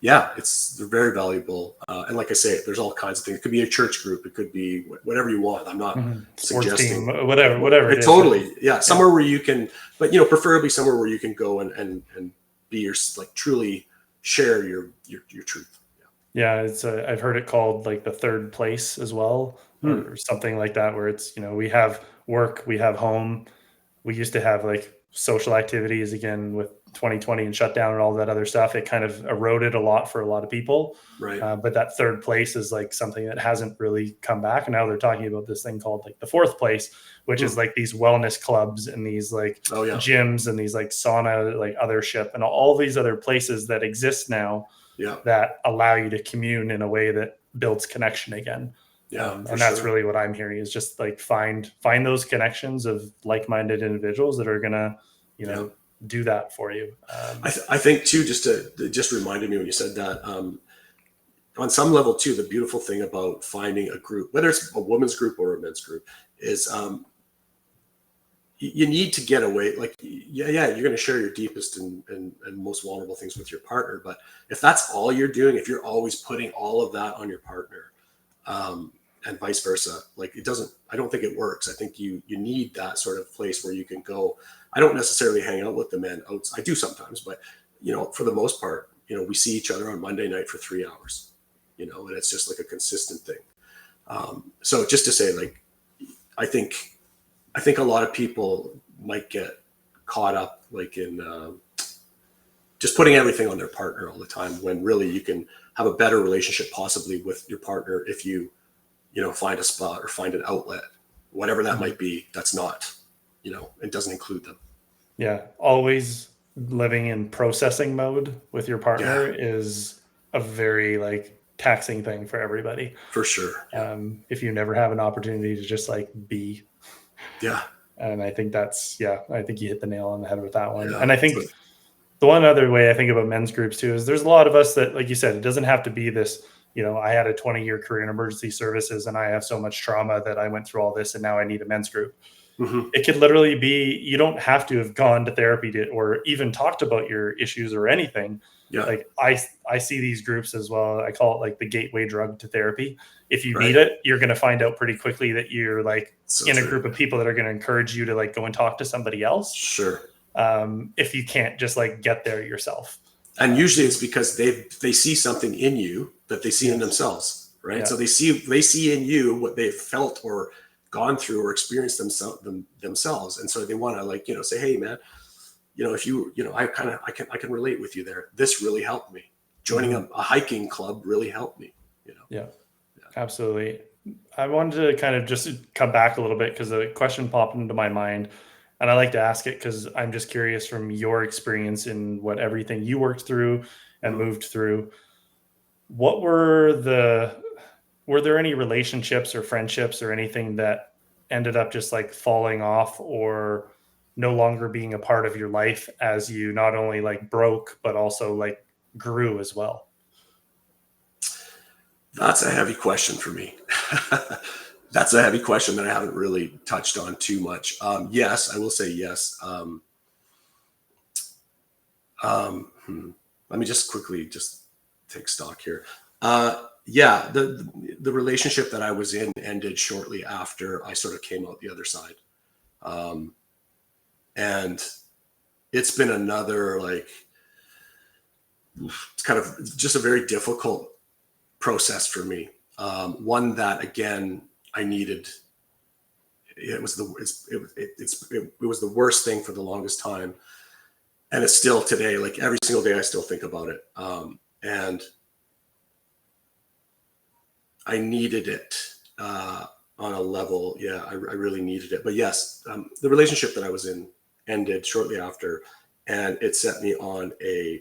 yeah, they're very valuable. And like I say, there's all kinds of things. It could be a church group. It could be whatever you want. I'm not Sports suggesting team, whatever it is. Totally. Yeah. Somewhere where you can, but preferably somewhere where you can go and be like truly share your truth. Yeah, it's I've heard it called like the third place as well, or something like that, where it's, we have work, we have home. We used to have like social activities. Again, with 2020 and shutdown and all that other stuff, it kind of eroded a lot for a lot of people. Right. But that third place is like something that hasn't really come back. And now they're talking about this thing called like the fourth place, which is like these wellness clubs and these like gyms and these like sauna, like othership and all these other places that exist now that allow you to commune in a way that builds connection again. And that's really what I'm hearing, is just like find those connections of like-minded individuals that are gonna, do that for you. I think too, just reminded me when you said that, on some level too, the beautiful thing about finding a group, whether it's a women's group or a men's group, is, you need to get away. Like, you're going to share your deepest and most vulnerable things with your partner. But if that's all you're doing, if you're always putting all of that on your partner, and vice versa, like I don't think it works. I think you need that sort of place where you can go. I don't necessarily hang out with the men out. I do sometimes, but for the most part, we see each other on Monday night for 3 hours, and it's just like a consistent thing. So just to say, like, I think a lot of people might get caught up like in, just putting everything on their partner all the time, when really you can have a better relationship possibly with your partner if you find a spot or find an outlet, whatever that might be, that's not, it doesn't include them. Yeah. Always living in processing mode with your partner is a very like taxing thing for everybody. For sure. Yeah. If you never have an opportunity to just like be. Yeah. And I think I think you hit the nail on the head with that one. Yeah. And I think the one other way I think about men's groups too is there's a lot of us that, like you said, it doesn't have to be this, I had a 20-year career in emergency services and I have so much trauma that I went through all this and now I need a men's group. It could literally be, you don't have to have gone to therapy or even talked about your issues or anything. Yeah. Like I see these groups as well. I call it like the gateway drug to therapy. If you need it, you're going to find out pretty quickly that you're like in a group of people that are going to encourage you to like go and talk to somebody else. Sure. If you can't just like get there yourself. And usually it's because they see something in you that they see in themselves, right? Yeah. So they see in you what they've felt or gone through or experienced themselves, and so they want to like say, hey man, if I can relate with you there. This really helped me. Joining a hiking club really helped me. Yeah, absolutely. I wanted to kind of just come back a little bit because a question popped into my mind. And I like to ask it because I'm just curious from your experience in what everything you worked through and moved through. What were there any relationships or friendships or anything that ended up just like falling off or no longer being a part of your life as you not only like broke, but also like grew as well? That's a heavy question for me. That's a heavy question that I haven't really touched on too much. Yes, I will say yes. Let me just quickly take stock here. Yeah, the relationship that I was in ended shortly after I sort of came out the other side. And it's been another, like, it's kind of just a very difficult process for me. One that, again, I needed. It was the worst thing for the longest time, and it's still today. Like every single day, I still think about it, and I needed it. on a level. Yeah, I really needed it. But yes, the relationship that I was in ended shortly after, and it set me on a,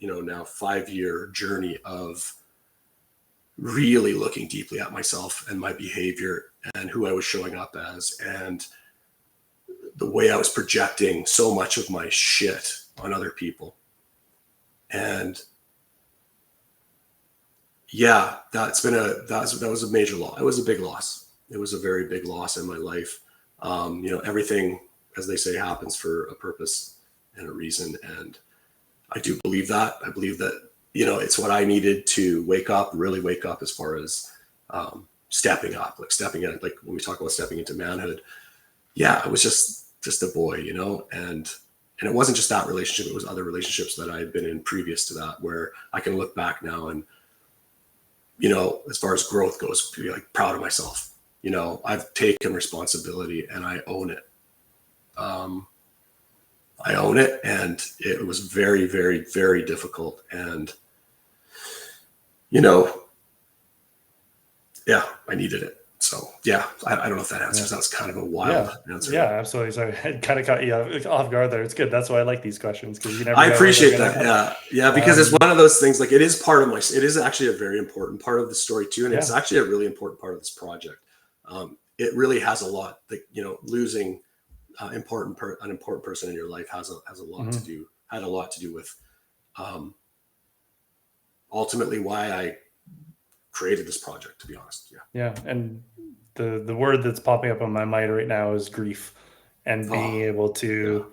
now 5-year journey of really looking deeply at myself and my behavior and who I was showing up as, and the way I was projecting so much of my shit on other people. And yeah, that was a major loss. It was a big loss. It was a very big loss in my life. Everything, as they say, happens for a purpose and a reason. And I do believe that. I believe that, it's what I needed to really wake up as far as stepping up, like when we talk about stepping into manhood. Yeah, I was just a boy, and it wasn't just that relationship. It was other relationships that I had been in previous to that, where I can look back now and, as far as growth goes, be like proud of myself. I've taken responsibility and I own it. I own it, and it was very, very, very difficult. And, yeah, I needed it. So yeah, I don't know if that answers. That's kind of a wild answer. Yeah, absolutely. Sorry, I kind of caught you off guard there. It's good. That's why I like these questions, because you never. I appreciate that. Yeah, because it's one of those things. Like, it is part of it is actually a very important part of the story too, and it's actually a really important part of this project. It really has a lot. Like, losing an important person in your life has a lot to do. Had a lot to do with ultimately why I created this project, to be honest. Yeah, and the word that's popping up on my mind right now is grief, and being able to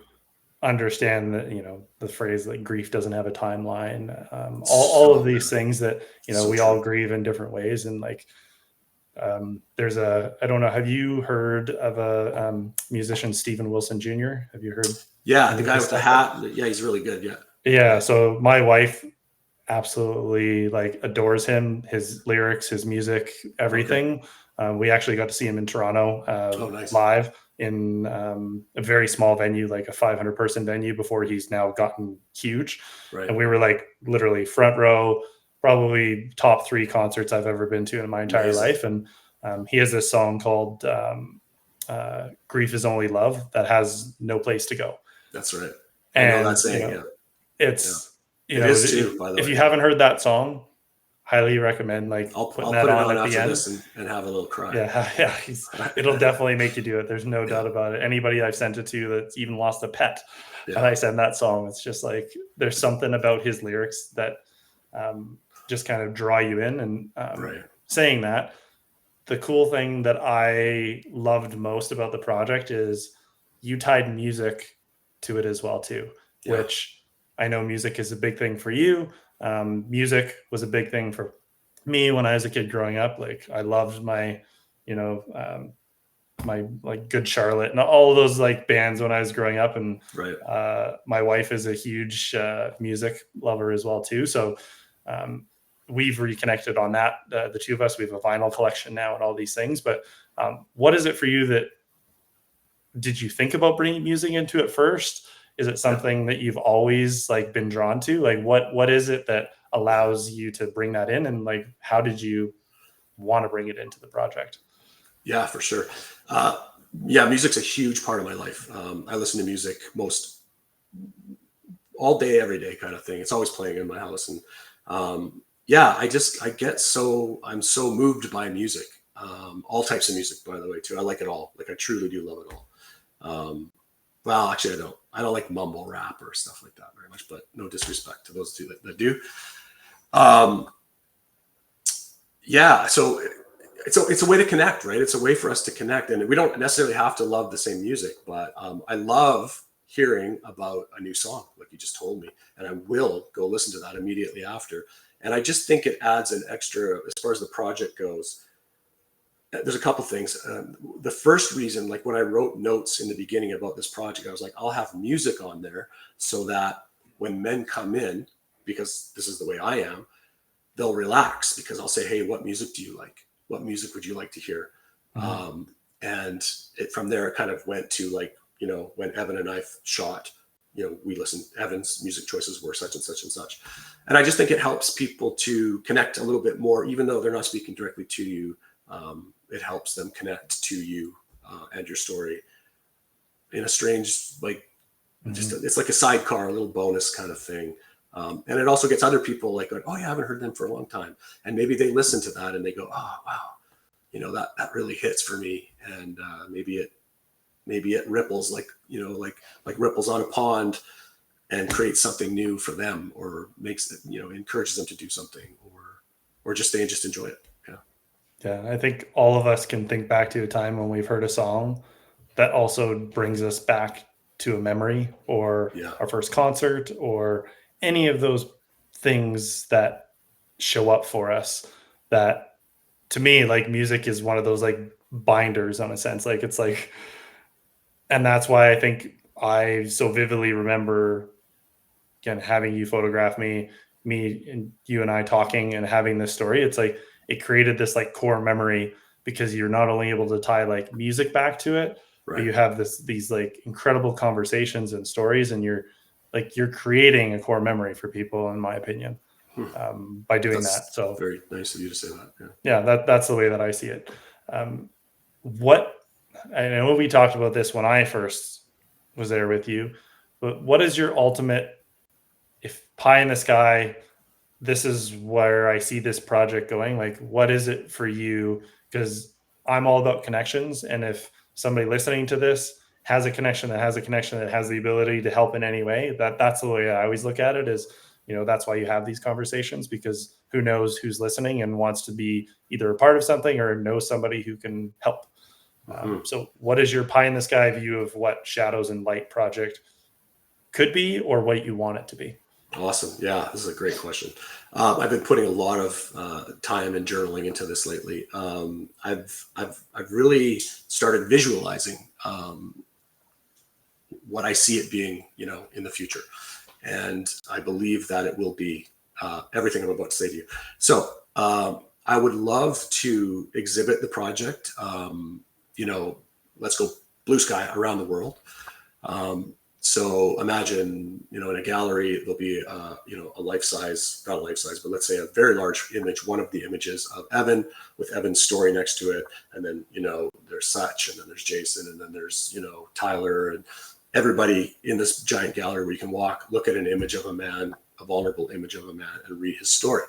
understand that, the phrase that grief doesn't have a timeline, all of these things that, we all grieve in different ways. And like, there's I don't know, have you heard of a musician, Steven Wilson Jr.? Have you heard? Yeah, the guy with the hat. Yeah, he's really good. Yeah, so my wife absolutely adores him, his lyrics, his music, everything. Okay. We actually got to see him in Toronto nice. live in a very small venue, like a 500 person venue, before he's now gotten huge. Right. And we were literally front row, probably top 3 concerts I've ever been to in my entire life. And he has this song called Grief Is Only Love that has no place to go. That's right. And I know that saying. It's it is too, by the way. If you haven't heard that song, highly recommend I'll putting put that it on on at the after end. This and have a little cry. Yeah. It'll definitely make you do it. There's no doubt about it. Anybody I've sent it to that's even lost a pet, and I send that song, it's just like, there's something about his lyrics that just kind of draw you in. And saying that, the cool thing that I loved most about the project is you tied music to it as well too, which I know music is a big thing for you. Music was a big thing for me when I was a kid growing up. Like, I loved my, my Good Charlotte and all of those bands when I was growing up. And my wife is a huge music lover as well too. So we've reconnected on that. The two of us, we have a vinyl collection now and all these things. But what is it for you that, did you think about bringing music into it first? Is it something that you've always been drawn to? What is it that allows you to bring that in? And how did you want to bring it into the project? Yeah, for sure. Music's a huge part of my life. I listen to music all day, every day kind of thing. It's always playing in my house. And I'm so moved by music. All types of music, by the way, too. I like it all. I truly do love it all. Well, actually, I don't like mumble rap or stuff like that very much, but no disrespect to those two that do. So it's a way to connect, right? It's a way for us to connect, and we don't necessarily have to love the same music, but I love hearing about a new song, like you just told me, and I will go listen to that immediately after. And I just think it adds an extra, as far as the project goes. There's a couple things. The first reason, when I wrote notes in the beginning about this project, I was like, I'll have music on there so that when men come in, because this is the way I am, they'll relax, because I'll say, hey, what music do you like? What music would you like to hear? Mm-hmm. And from there, it kind of went to when Evan and I shot, we listened, Evan's music choices were such and such and such. And I just think it helps people to connect a little bit more, even though they're not speaking directly to you. it helps them connect to you and your story in a strange, like, just it's like a sidecar, a little bonus kind of thing. And it also gets other people like, oh yeah, I haven't heard them for a long time, and maybe they listen to that and they go, oh wow, that really hits for me, and maybe it ripples like ripples on a pond and creates something new for them, or makes it, encourages them to do something, or just they just enjoy it. Yeah. Yeah, I think all of us can think back to a time when we've heard a song that also brings us back to a memory, or Yeah. our first concert, or any of those things that show up for us. That, to me, like, music is one of those, like, binders, on a sense. Like, it's like, and that's why I think I so vividly remember, again, having you photograph me and you and I talking and having this story. It's like it created this, like, core memory, because you're not only able to tie, like, music back to it, but Right. you have these, like, incredible conversations and stories, and you're creating a core memory for people, in my opinion, by doing that. That's So very nice of you to say that. Yeah. yeah, that's the way that I see it. Um, what I know we talked about this when I first was there with you, but what is your ultimate, if pie in the sky, this is where I see this project going? Like, what is it for you? Because I'm all about connections. And if somebody listening to this has a connection that has a connection that has the ability to help in any way, that's the way I always look at it. Is, that's why you have these conversations, because who knows who's listening and wants to be either a part of something or know somebody who can help. Mhm. So what is your pie in the sky view of what Shadows and Light project could be, or what you want it to be? Awesome. Yeah, this is a great question. I've been putting a lot of time and journaling into this lately. I've really started visualizing what I see it being, in the future, and I believe that it will be everything I'm about to say to you. So I would love to exhibit the project. Let's go blue sky around the world. So imagine, in a gallery, there'll be, a life-size, not a life-size, but let's say a very large image, one of the images of Evan with Evan's story next to it. And then, there's Satch, and then there's Jason, and then there's, Tyler, and everybody in this giant gallery where you can walk, look at an image of a man, a vulnerable image of a man, and read his story.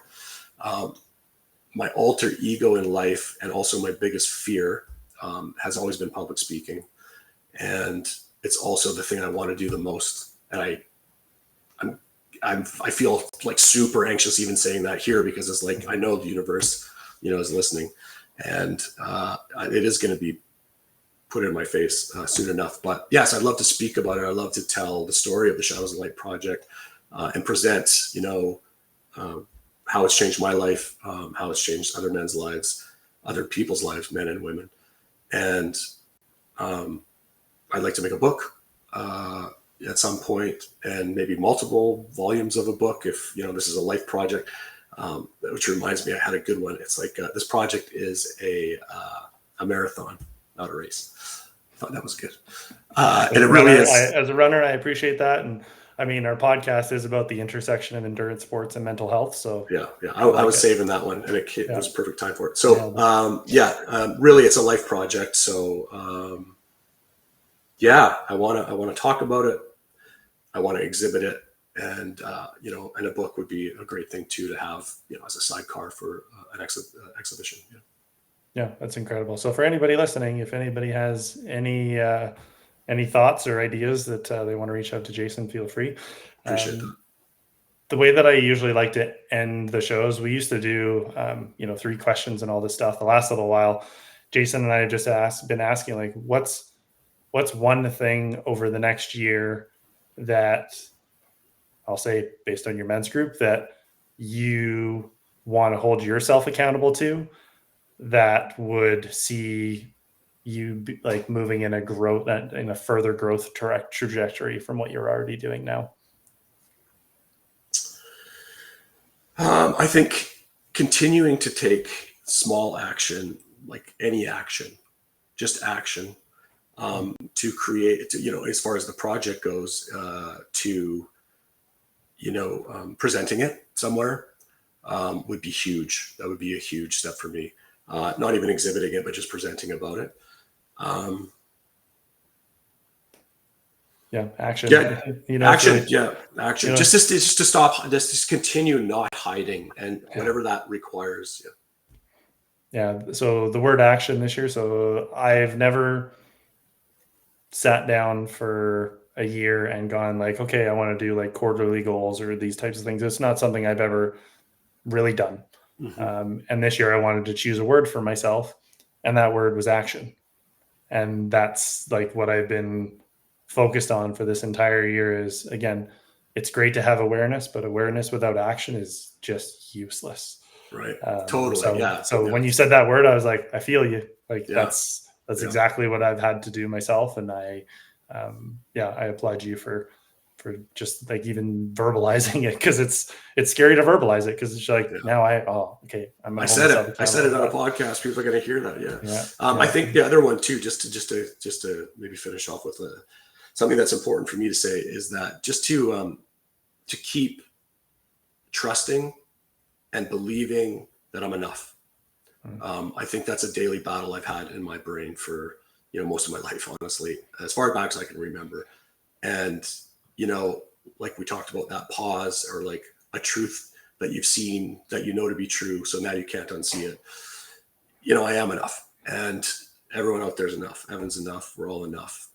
My alter ego in life, and also my biggest fear, has always been public speaking. And it's also the thing I want to do the most. And I feel like super anxious even saying that here, because it's like, I know the universe, is listening, and it is going to be put in my face soon enough. But yes, I'd love to speak about it. I'd love to tell the story of the Shadows and Light project, and present, how it's changed my life, how it's changed other men's lives, other people's lives, men and women. And I'd like to make a book at some point, and maybe multiple volumes of a book if, this is a life project, which reminds me, I had a good one. It's like, this project is a marathon, not a race. I thought that was good. And it really is. As a runner, I appreciate that. And I mean, our podcast is about the intersection of endurance sports and mental health. So Yeah. I was saving that one, and it was perfect time for it. So really, it's a life project. So I want to talk about it. I want to exhibit it, and and a book would be a great thing too to have, as a sidecar for an exhibition. Yeah. Yeah, that's incredible. So for anybody listening, if anybody has any thoughts or ideas that they want to reach out to Jason, feel free. Appreciate that. The way that I usually like to end the shows, we used to do 3 questions and all this stuff. The last little while, Jason and I have just been asking, like, what's one thing over the next year that, I'll say, based on your men's group, that you want to hold yourself accountable to, that would see you like moving in a further growth trajectory from what you're already doing now? I think continuing to take small action, like any action, just action, to create, as far as the project goes, to, presenting it somewhere, would be huge. That would be a huge step for me. not even exhibiting it, but just presenting about it. Action. Yeah, action. Action. You know, Just to stop. Just continue not hiding, and whatever that requires. So the word action this year. So I've never sat down for a year and gone like, okay, I want to do like quarterly goals or these types of things. It's not something I've ever really done. And this year I wanted to choose a word for myself, and that word was action. And that's like what I've been focused on for this entire year is, again, it's great to have awareness, but awareness without action is just useless. Right. Totally. So when you said that word, I was like, I feel you. Like that's exactly what I've had to do myself. And I applaud you for just like even verbalizing it, because it's scary to verbalize it, because it's like now I said it on a podcast. People are going to hear that. I think the other one too, just to maybe finish off with something that's important for me to say is that just to keep trusting and believing that I'm enough. I think that's a daily battle I've had in my brain for most of my life, honestly, as far back as I can remember. And like we talked about, that pause, or like a truth that you've seen that to be true, so now you can't unsee it. I am enough, and everyone out there's enough. Evan's enough. We're all enough.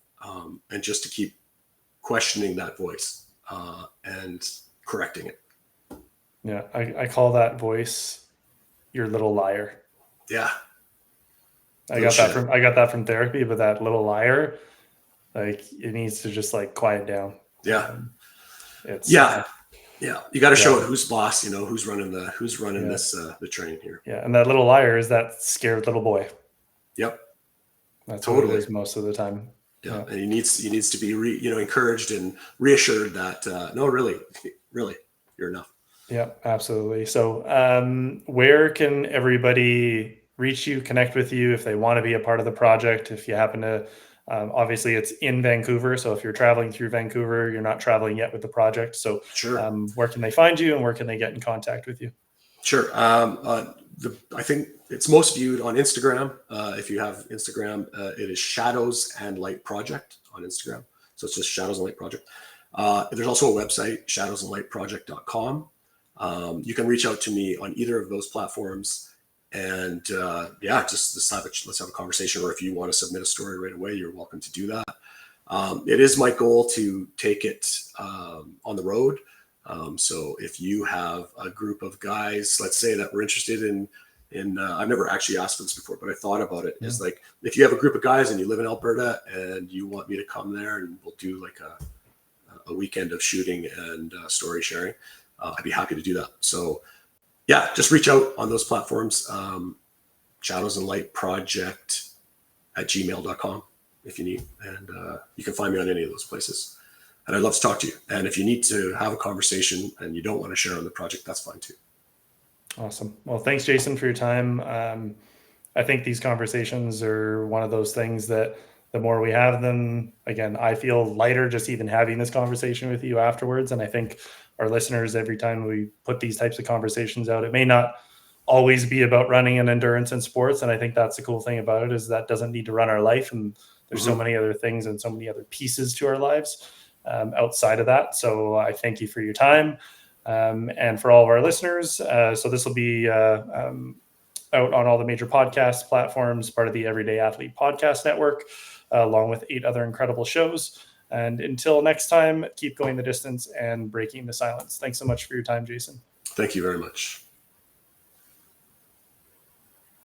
And just to keep questioning that voice and correcting it. Yeah, I call that voice your little liar. Yeah. I got that from therapy, but that little liar, like, it needs to just like quiet down. Yeah. You got to show it who's boss, who's running this the train here. Yeah, and that little liar is that scared little boy. Yep. That's totally what it is most of the time. Yeah. And he needs to be encouraged and reassured that no, really, you're enough. Yeah, absolutely. So where can everybody reach you, connect with you if they want to be a part of the project? If you happen to, obviously it's in Vancouver. So if you're traveling through Vancouver, you're not traveling yet with the project. So sure. Where can they find you, and where can they get in contact with you? Sure. I think it's most viewed on Instagram. If you have Instagram, it is Shadows and Light Project on Instagram. So it's just Shadows and Light Project. There's also a website, shadowsandlightproject.com. You can reach out to me on either of those platforms, and let's have a conversation. Or if you want to submit a story right away, you're welcome to do that. It is my goal to take it on the road. So if you have a group of guys, let's say, that were interested in I've never actually asked for this before, but I thought about it. Is like, if you have a group of guys and you live in Alberta and you want me to come there and we'll do like a weekend of shooting and story sharing, I'd be happy to do that. So just reach out on those platforms. Shadows and Light Project at gmail.com if you need. And you can find me on any of those places. And I'd love to talk to you. And if you need to have a conversation and you don't want to share on the project, that's fine too. Awesome. Well, thanks, Jason, for your time. I think these conversations are one of those things that the more we have them, again, I feel lighter just even having this conversation with you afterwards. And I think our listeners, every time we put these types of conversations out, it may not always be about running and endurance and sports. And I think that's the cool thing about it, is that doesn't need to run our life. And there's so many other things and so many other pieces to our lives outside of that. So I thank you for your time. And for all of our listeners, so this will be out on all the major podcast platforms, part of the Everyday Athlete Podcast Network, along with 8 other incredible shows. And until next time, keep going the distance and breaking the silence. Thanks so much for your time, Jason. Thank you very much.